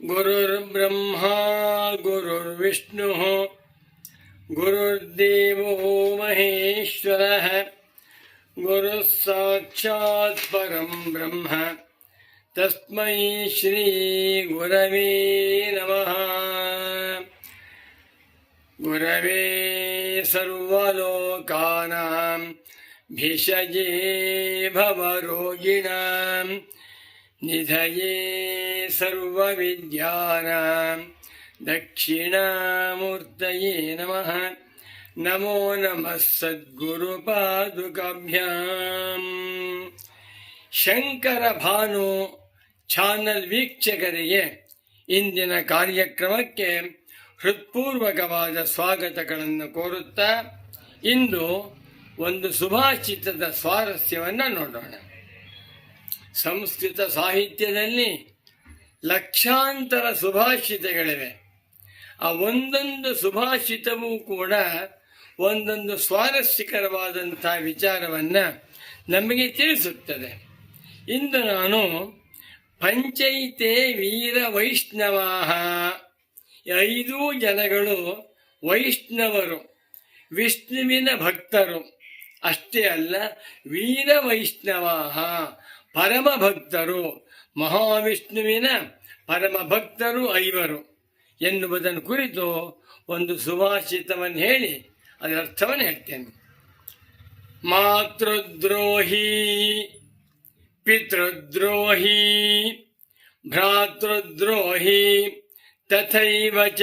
ಗುರುರ್ಬ್ರಹ್ಮಾ ಗುರುರ್ವಿಷ್ಣು ಗುರುರ್ದೇವೋ ಮಹೇಶ್ವರಃ ಗುರುಃ ಸಾಕ್ಷಾತ್ ಪರಂ ಬ್ರಹ್ಮ ತಸ್ಮೈ ಶ್ರೀ ಗುರವೇ ನಮಃ. ಗುರವೇ ಸರ್ವಲೋಕಾನಾಂ ಭಿಷಜೇ ಭವರೋಗಿಣಾಂ ನಿಧಯೇ ಸರ್ವವಿದ್ಯಾನಾಂ ದಕ್ಷಿಣಾಮೂರ್ತಯೇ ನಮಃ. ನಮೋ ನಮಃ ಸದ್ಗುರುಪಾದುಕಾಭ್ಯಾಂ. ಶಂಕರ ಭಾನು ಚಾನಲ್ ವೀಕ್ಷಕರಿಗೆ ಇಂದಿನ ಕಾರ್ಯಕ್ರಮಕ್ಕೆ ಹೃತ್ಪೂರ್ವಕವಾದ ಸ್ವಾಗತಗಳನ್ನು ಕೋರುತ್ತಾ ಇಂದು ಒಂದು ಸುಭಾಷಿತದ ಸ್ವಾರಸ್ಯವನ್ನು ನೋಡೋಣ. ಸಂಸ್ಕೃತ ಸಾಹಿತ್ಯದಲ್ಲಿ ಲಕ್ಷಾಂತರ ಸುಭಾಷಿತಗಳಿವೆ. ಆ ಒಂದೊಂದು ಸುಭಾಷಿತವೂ ಕೂಡ ಒಂದೊಂದು ಸ್ವಾರಸ್ಯಕರವಾದಂಥ ವಿಚಾರವನ್ನು ನಮಗೆ ತಿಳಿಸುತ್ತದೆ. ಇಂದು ನಾನು ಪಂಚೈತೆ ವೀರ ವೈಷ್ಣವಾಹ, 5 ಜನಗಳು ವೈಷ್ಣವರು, ವಿಷ್ಣುವಿನ ಭಕ್ತರು. ಅಷ್ಟೇ ಅಲ್ಲ, ವೀರ ವೈಷ್ಣವಾಹ, ಪರಮ ಭಕ್ತರು, ಮಹಾವಿಷ್ಣುವಿನ ಪರಮ ಭಕ್ತರು 5 ಎನ್ನುವುದನ್ನು ಕುರಿತು ಒಂದು ಸುಭಾಷಿತವನ್ನು ಹೇಳಿ ಅದರ ಅರ್ಥವನ್ನು ಹೇಳ್ತೇನೆ. ಮಾತೃದ್ರೋಹಿ ಪಿತೃದ್ರೋಹಿ ಭ್ರಾತೃದ್ರೋಹಿ ತಥೈವ ಚ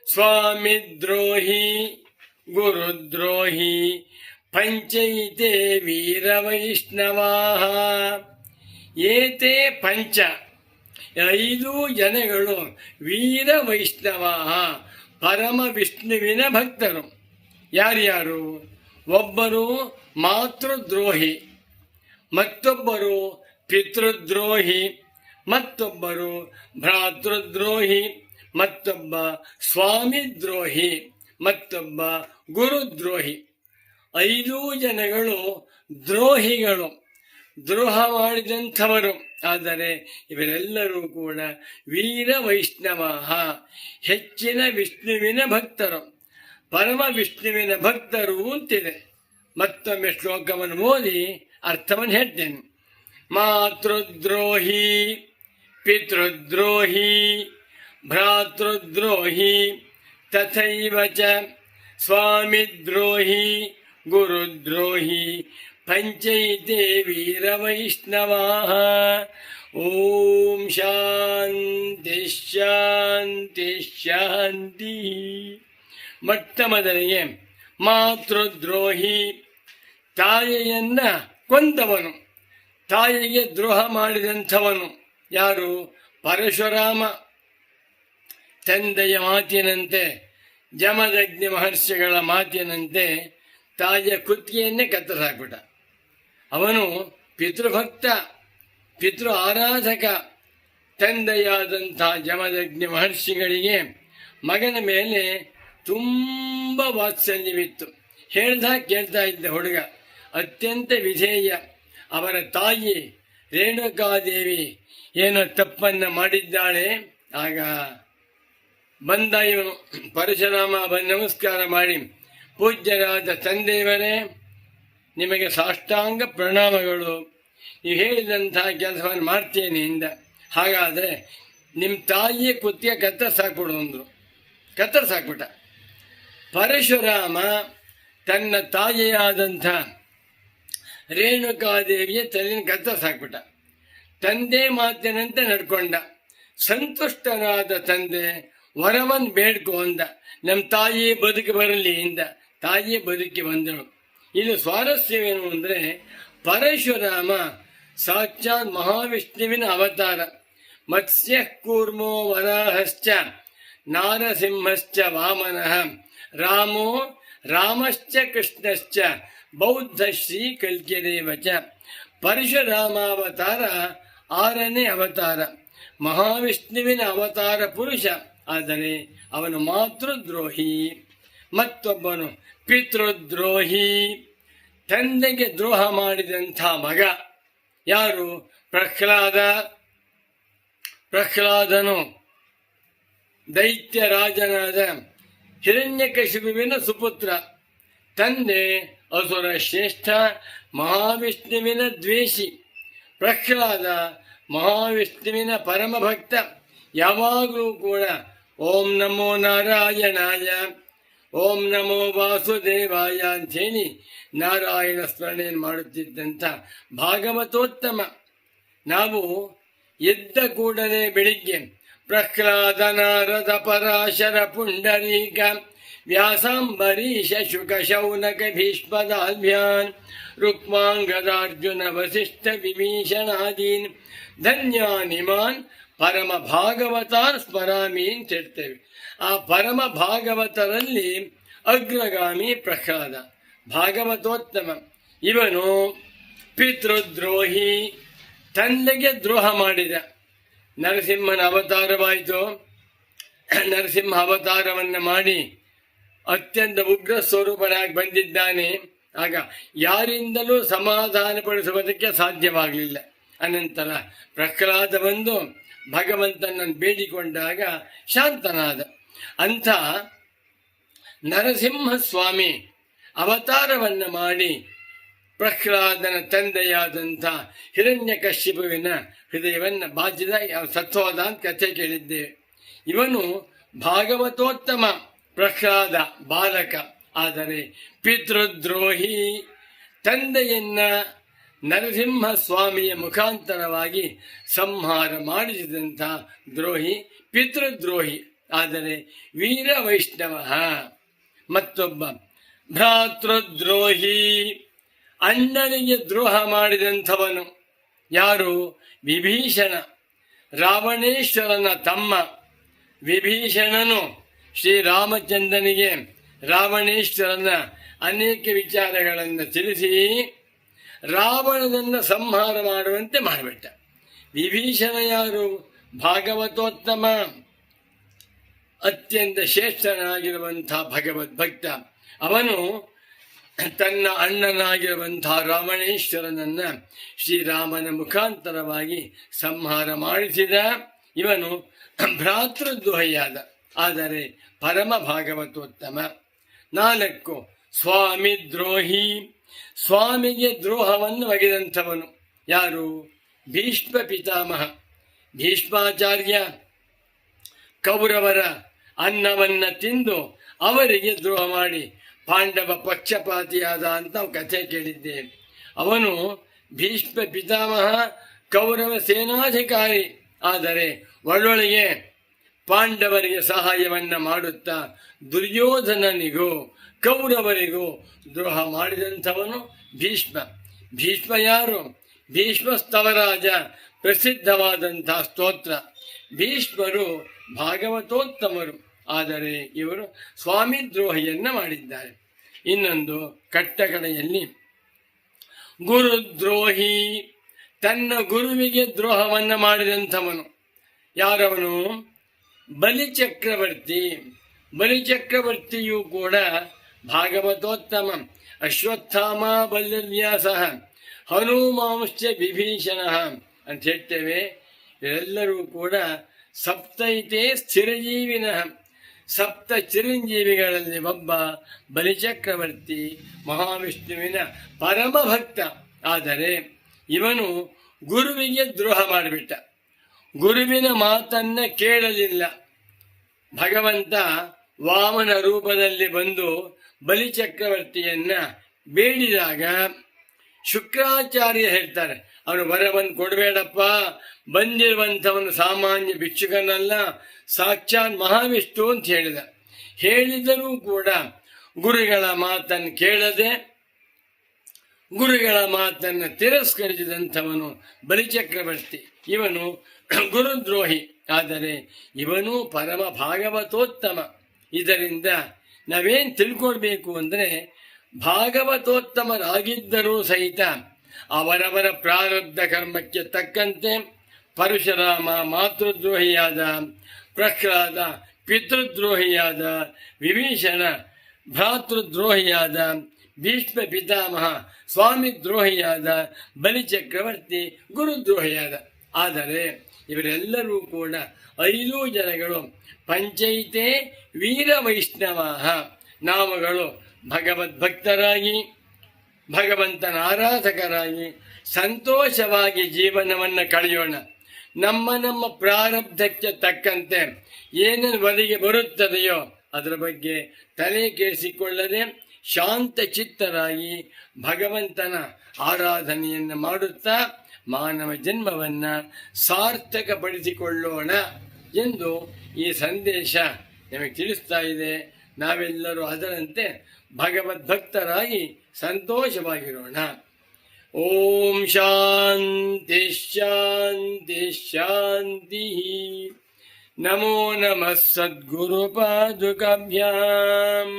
ಸ್ವಾಮಿದ್ರೋಹಿ ಗುರುದ್ರೋಹಿ ಪಂಚೈತೆ ವೀರವೈಷ್ಣವಾಹ. ಏತೆ ಪಂಚ, 5 ಜನಗಳು ವೀರ ವೈಷ್ಣವಾಹ, ಪರಮ ವಿಷ್ಣುವಿನ ಭಕ್ತರು. ಯಾರ್ಯಾರು? ಒಬ್ಬರು ಮಾತೃದ್ರೋಹಿ, ಮತ್ತೊಬ್ಬರು ಪಿತೃದ್ರೋಹಿ, ಮತ್ತೊಬ್ಬರು ಭ್ರಾತೃದ್ರೋಹಿ, ಮತ್ತೊಬ್ಬ ಸ್ವಾಮಿದ್ರೋಹಿ, ಮತ್ತೊಬ್ಬ ಗುರುದ್ರೋಹಿ. 5 ಜನಗಳು ದ್ರೋಹಿಗಳು, ದ್ರೋಹ ಮಾಡಿದಂಥವರು. ಆದರೆ ಇವರೆಲ್ಲರೂ ಕೂಡ ವೀರ ವೈಷ್ಣವಾಹ, ಹೆಚ್ಚಿನ ವಿಷ್ಣುವಿನ ಭಕ್ತರು, ಪರಮ ವಿಷ್ಣುವಿನ ಭಕ್ತರು ಅಂತಿದೆ. ಮತ್ತೊಮ್ಮೆ ಶ್ಲೋಕವನ್ನು ಓದಿ ಅರ್ಥವನ್ನು ಹೇಳ್ತೇನೆ. ಮಾತೃದ್ರೋಹಿ ಪಿತೃದ್ರೋಹಿ ಭ್ರಾತೃದ್ರೋಹಿ ತಥೈವ ಚ ಸ್ವಾಮಿದ್ರೋಹಿ ಗುರುದ್ರೋಹಿ ಪಂಚೈತೆ ವೀರವೈಷ್ಣವಾಹ. ಓಂ ಶಾಂತಿ ಶಾಂತಿ ಶಾಂತಿ. ಮೊಟ್ಟ ಮೊದಲಿಗೆ ಮಾತೃದ್ರೋಹಿ, ತಾಯಿಯನ್ನ ಕೊಂದವನು, ತಾಯಿಗೆ ದ್ರೋಹ ಮಾಡಿದಂಥವನು. ಯಾರು? ಪರಶುರಾಮ. ತಂದೆಯ ಮಾತಿನಂತೆ, ಜಮದಗ್ನಿ ಮಹರ್ಷಿಗಳ ಮಾತಿನಂತೆ ತಾಯಿಯ ಕುತ್ತಿಗೆಯನ್ನೇ ಕತ್ತರಿಸಾಕ್ಬಿಟ್ಟ. ಅವನು ಪಿತೃಭಕ್ತ, ಪಿತೃ ಆರಾಧಕ. ತಂದೆಯಾದಂಥ ಜಮದಗ್ನಿ ಮಹರ್ಷಿಗಳಿಗೆ ಮಗನ ಮೇಲೆ ತುಂಬ ವಾತ್ಸಲ್ಯವಿತ್ತು. ಹೇಳ್ದಾಗ ಕೇಳ್ತಾ ಇದ್ದ ಹುಡುಗ, ಅತ್ಯಂತ ವಿಧೇಯ. ಅವರ ತಾಯಿ ರೇಣುಕಾದೇವಿ ಏನೋ ತಪ್ಪನ್ನು ಮಾಡಿದ್ದಾಳೆ. ಆಗ ಬಂದ ಇವನು ಪರಶುರಾಮ ಬಂದು ನಮಸ್ಕಾರ ಮಾಡಿ, ಪೂಜ್ಯರಾದ ತಂದೆಯವರೇ, ನಿಮಗೆ ಸಾಷ್ಟಾಂಗ ಪ್ರಣಾಮಗಳು, ನೀವು ಹೇಳಿದಂತಹ ಕೆಲಸವನ್ನು ಮಾಡ್ತೇನೆ ಎಂದ. ಹಾಗಾದರೆ ನಿಮ್ಮ ತಾಯಿಯ ಕುತ್ತಿಗೆ ಕತ್ತರಿಸಾಕ್ಬಿಡು ಅಂದರು. ಕತ್ತರಿಸಾಕ್ಬಿಟ್ಟ. ಪರಶುರಾಮ ತನ್ನ ತಾಯಿಯಾದಂಥ ರೇಣುಕಾದೇವಿಯ ತಲೆಯನ್ನು ಕತ್ತರಿಸಾಕ್ಬಿಟ್ಟ. ತಂದೆ ಮಾತಿನಂತೆ ನಡ್ಕೊಂಡ. ಸಂತುಷ್ಟನಾದ ತಂದೆ ವರವನ್ನು ಬೇಡ್ಕೊ ಅಂದ. ನಮ್ಮ ತಾಯಿ ಬದುಕಿ ಬರಲಿ ಎಂದ. ತಾಯಿಯ ಬದುಕಿ ಬಂದಳು. ಇಲ್ಲಿ ಸ್ವಾರಸ್ಯವೇನು ಅಂದರೆ, ಪರಶುರಾಮ ಸಾಕ್ಷಾತ್ ಮಹಾವಿಷ್ಣುವಿನ ಅವತಾರ. ಮತ್ಸ್ಯ ಕೂರ್ಮೋ ವರಾಹಶ್ಚ ನಾರಸಿಂಹಶ್ಚ ವಾಮನಃ ರಾಮೋ ರಾಮಶ್ಚ ಕೃಷ್ಣಶ್ಚ ಬೌದ್ಧ ಶ್ರೀ ಕಲ್ಕಿದೇವಚ. ಪರಶುರಾಮಾವತಾರ 6ನೇ ಅವತಾರ, ಮಹಾವಿಷ್ಣುವಿನ ಅವತಾರ ಪುರುಷ. ಆದರೆ ಅವನು ಮಾತೃದ್ರೋಹಿ. ಮತ್ತೊಬ್ಬನು ಪಿತೃದ್ರೋಹಿ, ತಂದೆಗೆ ದ್ರೋಹ ಮಾಡಿದಂಥ ಮಗ. ಯಾರು? ಪ್ರಹ್ಲಾದನು ದೈತ್ಯರಾಜನಾದ ಹಿರಣ್ಯಕಶಿಪುವಿನ ಸುಪುತ್ರ. ತಂದೆ ಅಸುರ ಶ್ರೇಷ್ಠ ಮಹಾವಿಷ್ಣುವಿನ ದ್ವೇಷಿ. ಪ್ರಹ್ಲಾದ ಮಹಾವಿಷ್ಣುವಿನ ಪರಮಭಕ್ತ. ಯಾವಾಗಲೂ ಕೂಡ ಓಂ ನಮೋ ನಾರಾಯಣಾಯ, ಓಂ ನಮೋ ವಾಸುದೇವಾಯ ಅಂಥೇಳಿ ನಾರಾಯಣ ಸ್ಮರಣೆಯನ್ನು ಮಾಡುತ್ತಿದ್ದಂಥ ಭಾಗವತೋತ್ತಮ. ನಾವು ಎದ್ದ ಕೂಡಲೇ ಬೆಳಿಗ್ಗೆ ಪ್ರಹ್ಲಾದ ನಾರದ ಪರಾಶರ ಪುಂಡರೀಕ ವ್ಯಾಸಾಂಬರೀಷ ಶುಕ ಶೌನಕ ಭೀಷ್ಮದಾಲ್ಭ್ಯಾನ್ ರುಕ್ಮಾಂಗದಾರ್ಜುನ ವಸಿಷ್ಠ ವಿಭೀಷಣಾದೀನ್ ಧನ್ಯಾನಿಮಾನ್ ಪರಮ ಭಾಗವತಾನ್ ಸ್ಮರಾಮಿ ಅಂತ ಹೇಳ್ತೇವೆ. ಆ ಪರಮ ಭಾಗವತರಲ್ಲಿ ಅಗ್ರಗಾಮಿ ಪ್ರಹ್ಲಾದ, ಭಾಗವತೋತ್ತಮ. ಇವನು ಪಿತೃದ್ರೋಹಿ, ತಂದೆಗೆ ದ್ರೋಹ ಮಾಡಿದ. ನರಸಿಂಹನ ಅವತಾರವಾಯಿತು. ನರಸಿಂಹ ಅವತಾರವನ್ನು ಮಾಡಿ ಅತ್ಯಂತ ಉಗ್ರ ಸ್ವರೂಪನಾಗಿ ಬಂದಿದ್ದಾನೆ. ಆಗ ಯಾರಿಂದಲೂ ಸಮಾಧಾನಪಡಿಸುವುದಕ್ಕೆ ಸಾಧ್ಯವಾಗಲಿಲ್ಲ. ಅನಂತರ ಪ್ರಹ್ಲಾದ ಬಂದು ಭಗವಂತನನ್ನು ಬೇಡಿಕೊಂಡಾಗ ಶಾಂತನಾದ. ಅಂಥ ನರಸಿಂಹಸ್ವಾಮಿ ಅವತಾರವನ್ನು ಮಾಡಿ ಪ್ರಹ್ಲಾದನ ತಂದೆಯಾದಂಥ ಹಿರಣ್ಯಕಶ್ಯಪುವಿನ ಹೃದಯವನ್ನು ಬಾಚಿದ. ಸತ್ವದ ಅಂತ ಕಥೆ ಕೇಳಿದ್ದೇವೆ. ಇವನು ಭಾಗವತೋತ್ತಮ ಪ್ರಹ್ಲಾದ ಬಾಲಕ, ಆದರೆ ಪಿತೃದ್ರೋಹಿ. ತಂದೆಯನ್ನ ನರಸಿಂಹ ಸ್ವಾಮಿಯ ಮುಖಾಂತರವಾಗಿ ಸಂಹಾರ ಮಾಡಿಸಿದಂಥ ದ್ರೋಹಿ, ಪಿತೃದ್ರೋಹಿ. ಆದರೆ ವೀರ ವೈಷ್ಣವ. ಮತ್ತೊಬ್ಬ ಭ್ರಾತೃದ್ರೋಹಿ, ಅಣ್ಣನಿಗೆ ದ್ರೋಹ ಮಾಡಿದಂಥವನು. ಯಾರು? ವಿಭೀಷಣ, ರಾವಣೇಶ್ವರನ ತಮ್ಮ. ವಿಭೀಷಣನು ಶ್ರೀರಾಮಚಂದ್ರನಿಗೆ ರಾವಣೇಶ್ವರನ ಅನೇಕ ವಿಚಾರಗಳನ್ನು ತಿಳಿಸಿ ರಾವಣನನ್ನು ಸಂಹಾರ ಮಾಡುವಂತೆ ಮಾಡಿಬಿಟ್ಟ. ವಿಭೀಷಣ ಯಾರು? ಭಾಗವತೋತ್ತಮ, ಅತ್ಯಂತ ಶ್ರೇಷ್ಠನಾಗಿರುವಂಥ ಭಗವದ್ಭಕ್ತ. ಅವನು ತನ್ನ ಅಣ್ಣನಾಗಿರುವಂಥ ರಾವಣೇಶ್ವರನನ್ನ ಶ್ರೀರಾಮನ ಮುಖಾಂತರವಾಗಿ ಸಂಹಾರ ಮಾಡಿಸಿದ. ಇವನು ಭ್ರಾತೃದ್ರೋಹಿಯಾದ, ಆದರೆ ಪರಮ ಭಾಗವತೋತ್ತಮ. 4 ಸ್ವಾಮಿ ದ್ರೋಹಿ, ಸ್ವಾಮಿಗೆ ದ್ರೋಹವನ್ನು ಒಗೆದಂಥವನು. ಯಾರು? ಭೀಷ್ಮ ಪಿತಾಮಹ. ಭೀಷ್ಮಾಚಾರ್ಯ ಕೌರವರ ಅನ್ನವನ್ನ ತಿಂದು ಅವರಿಗೆ ದ್ರೋಹ ಮಾಡಿ ಪಾಂಡವ ಪಕ್ಷಪಾತಿಯಾದ ಅಂತ ಕಥೆ ಕೇಳಿದ್ದೇವೆ. ಅವನು ಭೀಷ್ಮ ಪಿತಾಮಹ, ಕೌರವ ಸೇನಾಧಿಕಾರಿ. ಆದರೆ ಒಳ್ಳೊಳಗೆ ಪಾಂಡವರಿಗೆ ಸಹಾಯವನ್ನ ಮಾಡುತ್ತಾ ದುರ್ಯೋಧನನಿಗೂ ಕೌರವರಿಗೂ ದ್ರೋಹ ಮಾಡಿದಂಥವನು ಭೀಷ್ಮ. ಭೀಷ್ಮ ಯಾರು? ಭೀಷ್ಮ ಸ್ತವರಾಜ, ಪ್ರಸಿದ್ಧವಾದಂತಹ ಸ್ತೋತ್ರ. ಭೀಷ್ಮರು ಭಾಗವತೋತ್ತಮರು, ಆದರೆ ಇವರು ಸ್ವಾಮಿ ದ್ರೋಹಿಯನ್ನ ಮಾಡಿದ್ದಾರೆ. ಇನ್ನೊಂದು ಕಟ್ಟಕಡೆಯಲ್ಲಿ ಗುರುದ್ರೋಹಿ, ತನ್ನ ಗುರುವಿಗೆ ದ್ರೋಹವನ್ನು ಮಾಡಿದಂಥವನು. ಯಾರವನು? ಬಲಿಚಕ್ರವರ್ತಿ. ಬಲಿಚಕ್ರವರ್ತಿಯೂ ಕೂಡ ಭಾಗವತೋತ್ತಮ. ಅಶ್ವತ್ಥಾಮ ಬಲ್ಯವ್ಯಾಸ ಹನುಮಾಂಶ್ಚ ವಿಭೀಷಣ ಅಂತ ಹೇಳ್ತೇವೆ. ಎಲ್ಲರೂ ಕೂಡ ಸಪ್ತೈತೆ ಸ್ಥಿರಜೀವಿನ, ಸಪ್ತ ಚಿರಂಜೀವಿಗಳಲ್ಲಿ ಒಬ್ಬ ಬಲಿಚಕ್ರವರ್ತಿ, ಮಹಾವಿಷ್ಣುವಿನ ಪರಮ ಭಕ್ತ. ಆದರೆ ಇವನು ಗುರುವಿಗೆ ದ್ರೋಹ ಮಾಡಿಬಿಟ್ಟ. ಗುರುವಿನ ಮಾತನ್ನ ಕೇಳಲಿಲ್ಲ. ಭಗವಂತ ವಾಮನ ರೂಪದಲ್ಲಿ ಬಂದು ಬಲಿಚಕ್ರವರ್ತಿಯನ್ನ ಬೇಡಿದಾಗ ಶುಕ್ರಾಚಾರ್ಯ ಹೇಳ್ತಾರೆ, ಅವನು ವರವನ್ನು ಕೊಡಬೇಡಪ್ಪ, ಬಂದಿರುವಂಥವನು ಸಾಮಾನ್ಯ ಭಿಕ್ಷುಕನಲ್ಲ, ಸಾಕ್ಷಾತ್ ಮಹಾವಿಷ್ಣು ಅಂತ ಹೇಳಿದ. ಹೇಳಿದರೂ ಕೂಡ ಗುರುಗಳ ಮಾತನ್ನು ಕೇಳದೆ ಗುರುಗಳ ಮಾತನ್ನು ತಿರಸ್ಕರಿಸಿದಂಥವನು ಬಲಿಚಕ್ರವರ್ತಿ. ಇವನು ಗುರುದ್ರೋಹಿ, ಆದರೆ ಇವನು ಪರಮ ಭಾಗವತೋತ್ತಮ. ಇದರಿಂದ ನಾವೇನು ತಿಳ್ಕೊಳ್ಬೇಕು ಅಂದರೆ, ಭಾಗವತೋತ್ತಮರಾಗಿದ್ದರೂ ಸಹಿತ ಅವರವರ ಪ್ರಾರಬ್ಧ ಕರ್ಮಕ್ಕೆ ತಕ್ಕಂತೆ ಪರಶುರಾಮ ಮಾತೃದ್ರೋಹಿಯಾದ, ಪ್ರಹ್ಲಾದ ಪಿತೃದ್ರೋಹಿಯಾದ, ವಿಭೀಷಣ ಭ್ರಾತೃದ್ರೋಹಿಯಾದ, ಭೀಷ್ಮ ಪಿತಾಮಹ ಸ್ವಾಮಿ ದ್ರೋಹಿಯಾದ, ಬಲಿಚಕ್ರವರ್ತಿ ಗುರುದ್ರೋಹಿಯಾದ. ಆದರೆ ಇವರೆಲ್ಲರೂ ಕೂಡ 5 ಜನಗಳು ಪಂಚೈತೆ ವೀರ ವೈಷ್ಣವ ನಾಮಗಳು ಭಗವದ್ಭಕ್ತರಾಗಿ ಭಗವಂತನ ಆರಾಧಕರಾಗಿ ಸಂತೋಷವಾಗಿ ಜೀವನವನ್ನು ಕಳೆಯೋಣ. ನಮ್ಮ ಪ್ರಾರಬ್ಧಕ್ಕೆ ತಕ್ಕಂತೆ ಏನೇನು ಒದಗಿ ಬರುತ್ತದೆಯೋ ಅದರ ಬಗ್ಗೆ ತಲೆ ಕೆಡಿಸಿಕೊಳ್ಳದೆ ಶಾಂತ ಚಿತ್ತರಾಗಿ ಭಗವಂತನ ಆರಾಧನೆಯನ್ನು ಮಾಡುತ್ತಾ ಮಾನವ ಜನ್ಮವನ್ನು ಸಾರ್ಥಕಪಡಿಸಿಕೊಳ್ಳೋಣ ಎಂದು ಈ ಸಂದೇಶ ನಮಗೆ ತಿಳಿಸ್ತಾ ಇದೆ. ನಾವೆಲ್ಲರೂ ಅದರಂತೆ ಭಗವದ್ಭಕ್ತರಾಗಿ ಸಂತೋಷವಾಗಿರೋಣ. ಓಂ ಶಾಂತಿ ಶಾಂತಿ ಶಾಂತಿ. ನಮೋ ನಮಃ ಸದ್ಗುರು ಪಾದುಕಾಭ್ಯಾಂ.